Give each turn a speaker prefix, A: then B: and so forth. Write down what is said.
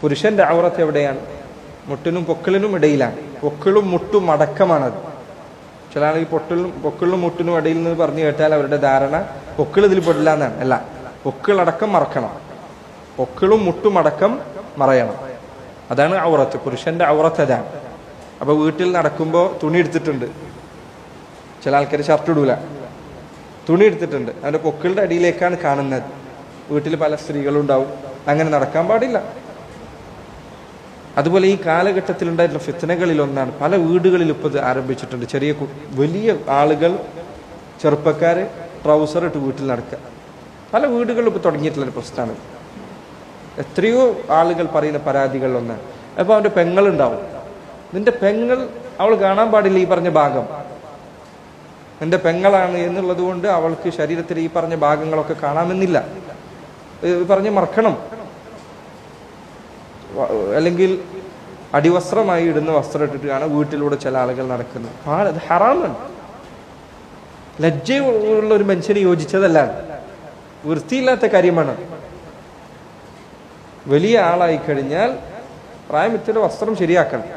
A: പുരുഷന്റെ ഔറത്ത് എവിടെയാണ്? മുട്ടിനും പൊക്കിളിനും ഇടയിലാണ്. പൊക്കിളും മുട്ടും അടക്കമാണത്. ചില ആളുകൾ പൊക്കിളിനും മുട്ടിനും ഇടയിൽ നിന്ന് പറഞ്ഞു കേട്ടാൽ അവരുടെ ധാരണ പൊക്കിൾ ഇതിൽ പെടില്ല എന്നാണ്. അല്ല, പൊക്കിളടക്കം മറക്കണം, പൊക്കിളും മുട്ടും അടക്കം മറയണം. അതാണ് ഔറത്ത്. പുരുഷന്റെ ഔറത്ത് അതാണ്. അപ്പൊ വീട്ടിൽ നടക്കുമ്പോൾ തുണി എടുത്തിട്ടുണ്ട്, ചില ആൾക്കാർ ഷർട്ട് ഇടൂല, തുണി എടുത്തിട്ടുണ്ട്, അവന്റെ പൊക്കിളുടെ അടിയിലേക്കാണ് കാണുന്നത്. വീട്ടിൽ പല സ്ത്രീകളും ഉണ്ടാവും. അങ്ങനെ നടക്കാൻ പാടില്ല. അതുപോലെ ഈ കാലഘട്ടത്തിൽ ഉണ്ടായിട്ടുള്ള ഫിത്നകളിൽ ഒന്നാണ്, പല വീടുകളിൽ ഇപ്പോൾ ഇത് ആരംഭിച്ചിട്ടുണ്ട്. വലിയ ആളുകൾ, ചെറുപ്പക്കാര് ട്രൗസർ ഇട്ട് വീട്ടിൽ നടക്കുക. പല വീടുകളിലും ഇപ്പോൾ തുടങ്ങിയിട്ടുള്ളൊരു പ്രശ്നമാണ്. എത്രയോ ആളുകൾ പറയുന്ന പരാതികളിലൊന്നാണ്. അപ്പോൾ അവൻ്റെ പെങ്ങളുണ്ടാവും. നിന്റെ പെങ്ങൾ, അവൾ കാണാൻ പാടില്ല ഈ പറഞ്ഞ ഭാഗം, നിന്റെ പെങ്ങളാണ് എന്നുള്ളത് കൊണ്ട് അവൾക്ക് ശരീരത്തിൽ ഈ പറഞ്ഞ ഭാഗങ്ങളൊക്കെ കാണാമെന്നില്ല, പറഞ്ഞ് മറക്കണം. അല്ലെങ്കിൽ അടിവസ്ത്രമായി ഇടുന്ന വസ്ത്രം ഇട്ടിട്ടാണ് വീട്ടിലൂടെ ചില ആളുകൾ നടക്കുന്നത്. അത് ഹറാമാണ്. ലജ്ജയുള്ള ഒരു മനുഷ്യന് യോജിച്ചതല്ല, വൃത്തിയില്ലാത്ത കാര്യമാണ്. വലിയ ആളായി കഴിഞ്ഞാൽ പ്രായമിത്തിയുടെ വസ്ത്രം ശരിയാക്കണം.